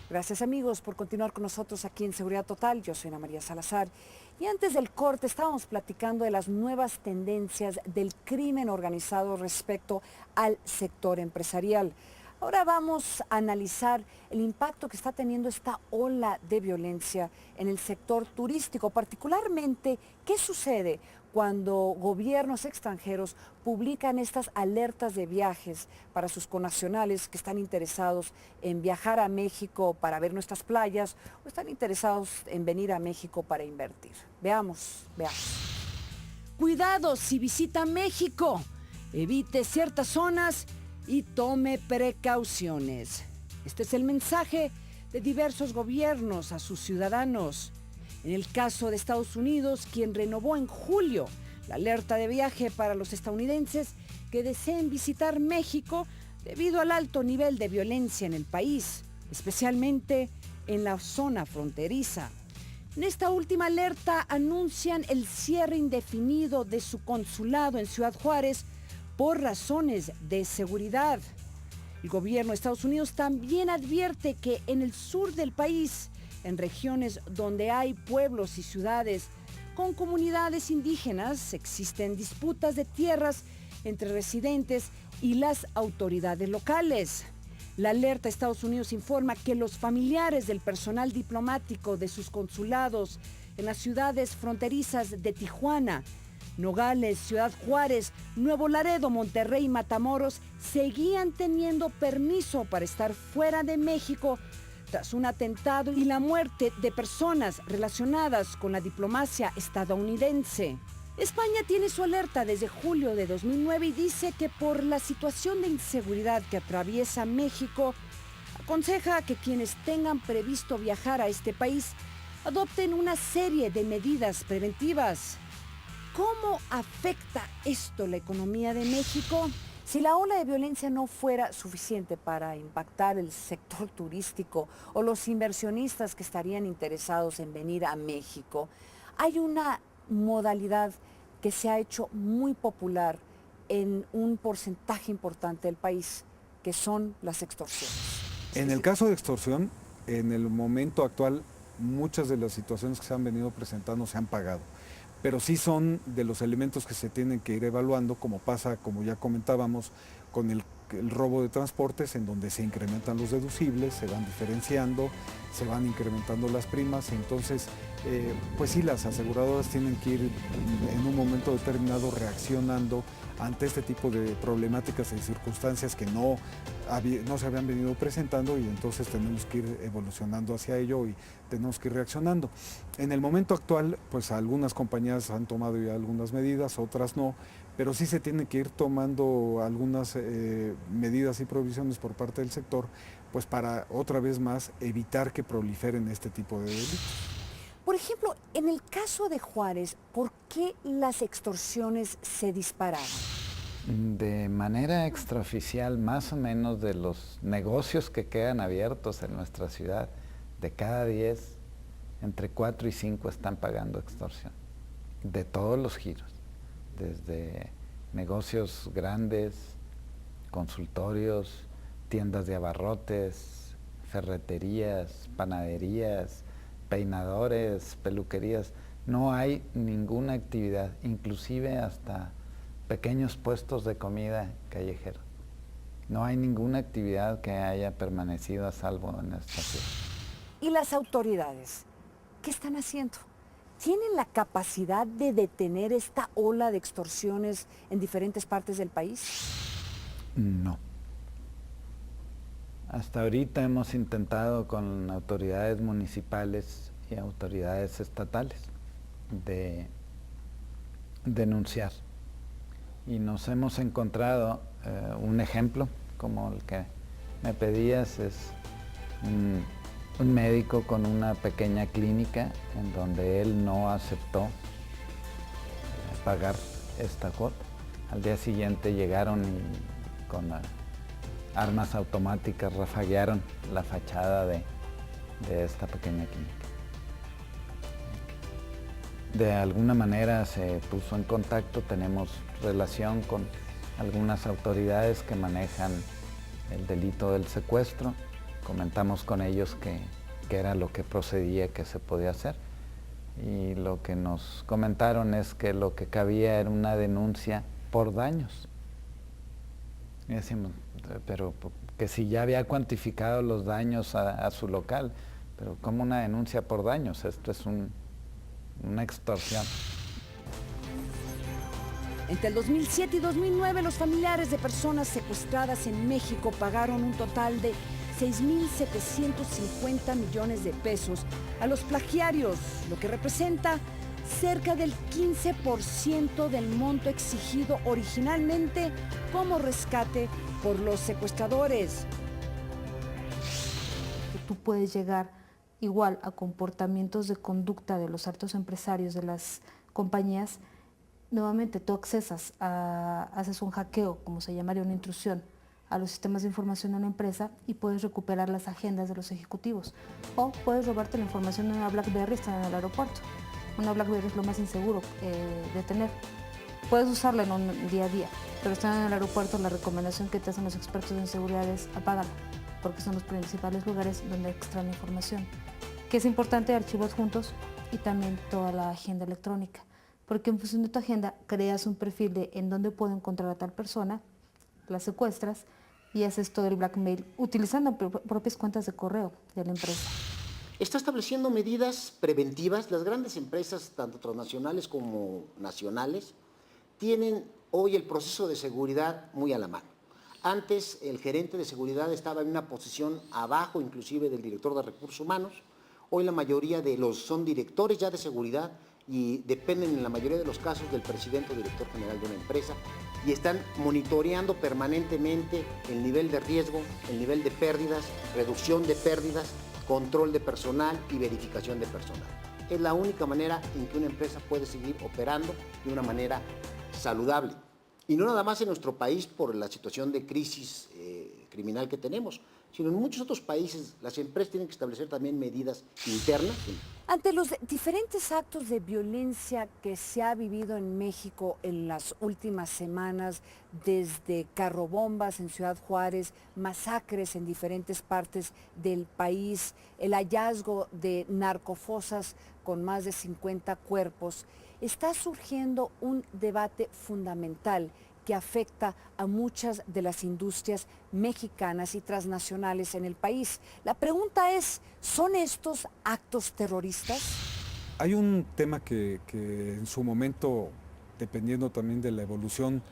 Gracias amigos por continuar con nosotros aquí en Seguridad Total. Yo soy Ana María Salazar. Y antes del corte estábamos platicando de las nuevas tendencias del crimen organizado respecto al sector empresarial. Ahora vamos a analizar el impacto que está teniendo esta ola de violencia en el sector turístico, particularmente qué sucede cuando gobiernos extranjeros publican estas alertas de viajes para sus connacionales que están interesados en viajar a México para ver nuestras playas o están interesados en venir a México para invertir. Veamos. Cuidado si visita México, evite ciertas zonas y tome precauciones. Este es el mensaje de diversos gobiernos a sus ciudadanos. En el caso de Estados Unidos, quien renovó en julio la alerta de viaje para los estadounidenses que deseen visitar México debido al alto nivel de violencia en el país, especialmente en la zona fronteriza. En esta última alerta anuncian el cierre indefinido de su consulado en Ciudad Juárez por razones de seguridad. El gobierno de Estados Unidos también advierte que en el sur del país, en regiones donde hay pueblos y ciudades con comunidades indígenas, existen disputas de tierras entre residentes y las autoridades locales. La alerta de Estados Unidos informa que los familiares del personal diplomático de sus consulados en las ciudades fronterizas de Tijuana, Nogales, Ciudad Juárez, Nuevo Laredo, Monterrey y Matamoros seguían teniendo permiso para estar fuera de México tras un atentado y la muerte de personas relacionadas con la diplomacia estadounidense. España tiene su alerta desde julio de 2009 y dice que por la situación de inseguridad que atraviesa México, aconseja que quienes tengan previsto viajar a este país adopten una serie de medidas preventivas. ¿Cómo afecta esto la economía de México? Si la ola de violencia no fuera suficiente para impactar el sector turístico o los inversionistas que estarían interesados en venir a México, hay una modalidad que se ha hecho muy popular en un porcentaje importante del país, que son las extorsiones. En el caso de extorsión, en el momento actual, muchas de las situaciones que se han venido presentando se han pagado. Pero sí son de los elementos que se tienen que ir evaluando, como pasa, como ya comentábamos, con el robo de transportes, en donde se incrementan los deducibles, se van diferenciando, se van incrementando las primas, entonces, pues sí, las aseguradoras tienen que ir en un momento determinado reaccionando ante este tipo de problemáticas y circunstancias que no se habían venido presentando, y entonces tenemos que ir evolucionando hacia ello y tenemos que ir reaccionando. En el momento actual, pues algunas compañías han tomado ya algunas medidas, otras no, pero sí se tienen que ir tomando algunas medidas y provisiones por parte del sector, pues para otra vez más evitar que proliferen este tipo de delitos. Por ejemplo, en el caso de Juárez, ¿por qué las extorsiones se dispararon? De manera extraoficial, más o menos de los negocios que quedan abiertos en nuestra ciudad, de cada 10, entre 4 y 5 están pagando extorsión, de todos los giros, desde negocios grandes, consultorios, tiendas de abarrotes, ferreterías, panaderías, peinadores, peluquerías. No hay ninguna actividad, inclusive hasta pequeños puestos de comida callejera. No hay ninguna actividad que haya permanecido a salvo en esta ciudad. ¿Y las autoridades? ¿Qué están haciendo? ¿Tienen la capacidad de detener esta ola de extorsiones en diferentes partes del país? No. Hasta ahorita hemos intentado con autoridades municipales y autoridades estatales de denunciar. Y nos hemos encontrado un ejemplo, como el que me pedías, es un médico con una pequeña clínica en donde él no aceptó pagar esta cuota. Al día siguiente llegaron y con armas automáticas rafaguearon la fachada de esta pequeña clínica. De alguna manera se puso en contacto, tenemos relación con algunas autoridades que manejan el delito del secuestro, comentamos con ellos que era lo que procedía, que se podía hacer. Y lo que nos comentaron es que lo que cabía era una denuncia por daños. Y decimos, pero que si ya había cuantificado los daños a su local, pero ¿cómo una denuncia por daños? Esto es una extorsión. Entre el 2007 y 2009, los familiares de personas secuestradas en México pagaron un total de 6.750 millones de pesos a los plagiarios, lo que representa cerca del 15% del monto exigido originalmente como rescate por los secuestradores. Tú puedes llegar igual a comportamientos de conducta de los altos empresarios de las compañías. Nuevamente tú accesas, haces un hackeo, como se llamaría una intrusión, a los sistemas de información de una empresa y puedes recuperar las agendas de los ejecutivos. O puedes robarte la información de una BlackBerry estando en el aeropuerto. Una BlackBerry es lo más inseguro de tener. Puedes usarla en un día a día, pero estando en el aeropuerto la recomendación que te hacen los expertos en seguridad es apágala, porque son los principales lugares donde extraen información. Que es importante, archivos juntos y también toda la agenda electrónica, porque en función de tu agenda creas un perfil de en dónde puedo encontrar a tal persona, la secuestras y haces todo el blackmail utilizando propias cuentas de correo de la empresa. Está estableciendo medidas preventivas. Las grandes empresas, tanto transnacionales como nacionales, tienen hoy el proceso de seguridad muy a la mano. Antes el gerente de seguridad estaba en una posición abajo inclusive del director de recursos humanos. Hoy la mayoría de los son directores ya de seguridad y dependen en la mayoría de los casos del presidente o director general de una empresa y están monitoreando permanentemente el nivel de riesgo, el nivel de pérdidas, reducción de pérdidas, control de personal y verificación de personal. Es la única manera en que una empresa puede seguir operando de una manera saludable. Y no nada más en nuestro país por la situación de crisis criminal que tenemos, sino en muchos otros países las empresas tienen que establecer también medidas internas. Ante los diferentes actos de violencia que se ha vivido en México en las últimas semanas, desde carrobombas en Ciudad Juárez, masacres en diferentes partes del país, el hallazgo de narcofosas con más de 50 cuerpos, está surgiendo un debate fundamental que afecta a muchas de las industrias mexicanas y transnacionales en el país. La pregunta es, ¿son estos actos terroristas? Hay un tema que en su momento, dependiendo también de la evolución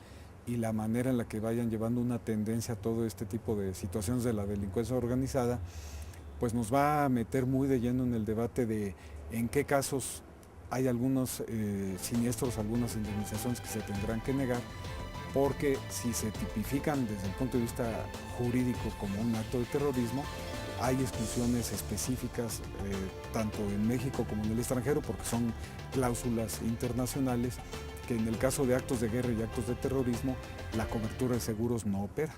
y la manera en la que vayan llevando una tendencia a todo este tipo de situaciones de la delincuencia organizada, pues nos va a meter muy de lleno en el debate de en qué casos hay algunos siniestros, algunas indemnizaciones que se tendrán que negar, porque si se tipifican desde el punto de vista jurídico como un acto de terrorismo, hay exclusiones específicas tanto en México como en el extranjero, porque son cláusulas internacionales que en el caso de actos de guerra y actos de terrorismo, la cobertura de seguros no opera.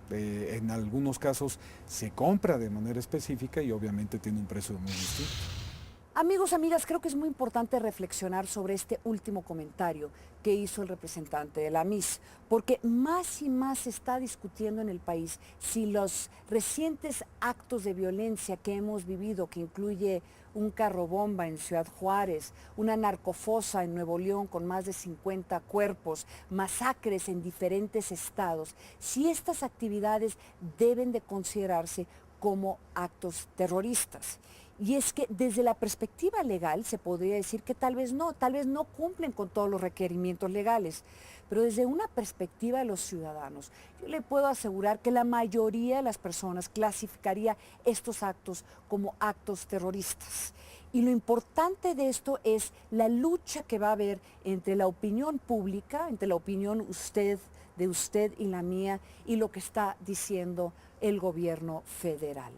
En algunos casos se compra de manera específica y obviamente tiene un precio muy distinto. Amigos, amigas, creo que es muy importante reflexionar sobre este último comentario que hizo el representante de la MIS, porque más y más se está discutiendo en el país si los recientes actos de violencia que hemos vivido, que incluye un carrobomba en Ciudad Juárez, una narcofosa en Nuevo León con más de 50 cuerpos, masacres en diferentes estados, si estas actividades deben de considerarse como actos terroristas. Y es que desde la perspectiva legal se podría decir que tal vez no cumplen con todos los requerimientos legales, pero desde una perspectiva de los ciudadanos, yo le puedo asegurar que la mayoría de las personas clasificaría estos actos como actos terroristas. Y lo importante de esto es la lucha que va a haber entre la opinión pública, entre la opinión de usted y la mía, y lo que está diciendo el gobierno federal.